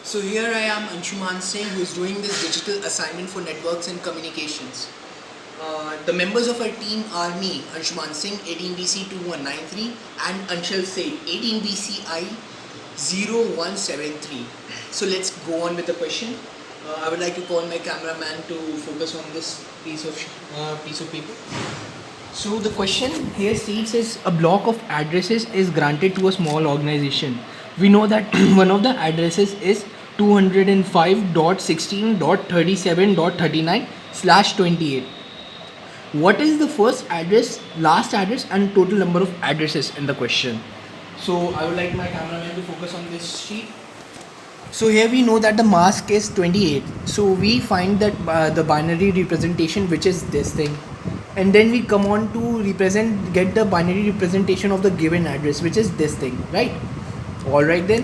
So here I am, Anshuman Singh, who is doing this digital assignment for networks and communications. The members of our team are me, Anshuman Singh, 18BC2193, and Anshul Seth, 18BCI 0173. So let's go on with the question. I would like to call my cameraman to focus on this piece of paper. So the question here states is a block of addresses is granted to a small organization. We know that one of the addresses is 205.16.37.39/28. What is the first address, last address, and total number of addresses in the question? So I would like my cameraman to focus on this sheet. So here we know that the mask is 28. So we find that the binary representation, which is this thing, and then we come on to get the binary representation of the given address, which is this thing, right? All right then.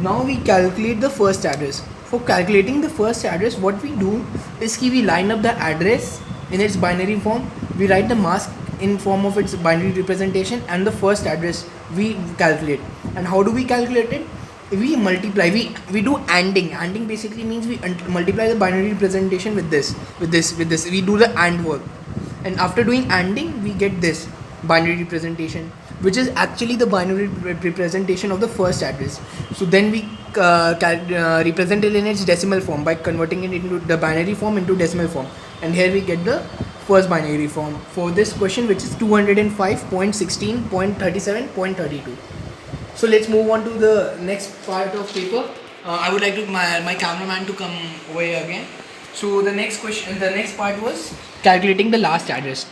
Now we calculate the first address. For calculating the first address, what we do is we line up the address in its binary form. We write the mask in form of its binary representation, and the first address we calculate. And how do we calculate it? We multiply. We do ANDing. ANDing basically means we multiply the binary representation with this. We do the AND work, and after doing ANDing, we get this binary representation, which is actually the binary representation of the first address. So then we represent it in its decimal form by converting it into the binary form into decimal form, and here we get the first binary form for this question, which is 205.16.37.32. So let's move on to the next part of paper. I would like to my cameraman to come over here again. So the next part was calculating the last address.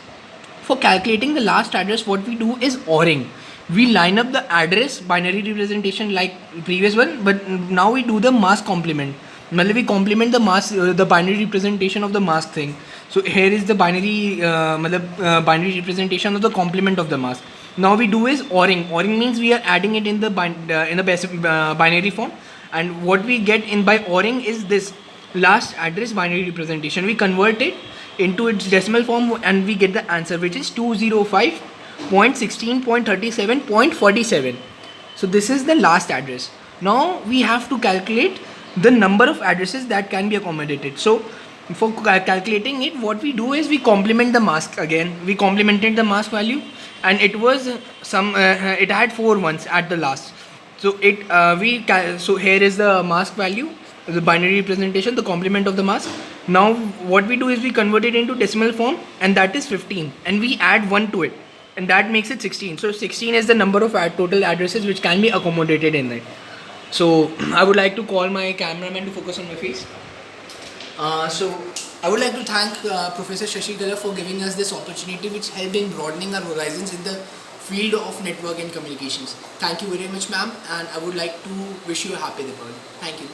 For calculating the last address, what we do is ORing. We line up the address binary representation like previous one, but now we do the mask complement. We complement the mask, the binary representation of the mask thing. So here is the binary binary representation of the complement of the mask. Now we do is ORing. ORing means we are adding it in the binary form, and what we get in by ORing is this last address binary representation. We convert it into its decimal form, and we get the answer, which is 205.16.37.47. So this is the last address. Now we have to calculate the number of addresses that can be accommodated. So for calculating it, what we do is we complement the mask again. We complemented the mask value, and it was it had 4 ones at the last. So so here is the mask value, the binary representation, the complement of the mask. Now what we do is we convert it into decimal form, and that is 15, and we add 1 to it, and that makes it 16. So 16 is the number of total addresses which can be accommodated in it. So I would like to call my cameraman to focus on my face. So I would like to thank Professor Shashikala for giving us this opportunity, which helped in broadening our horizons in the field of network and communications. Thank you very much, ma'am, and I would like to wish you a happy Diwali. Thank you.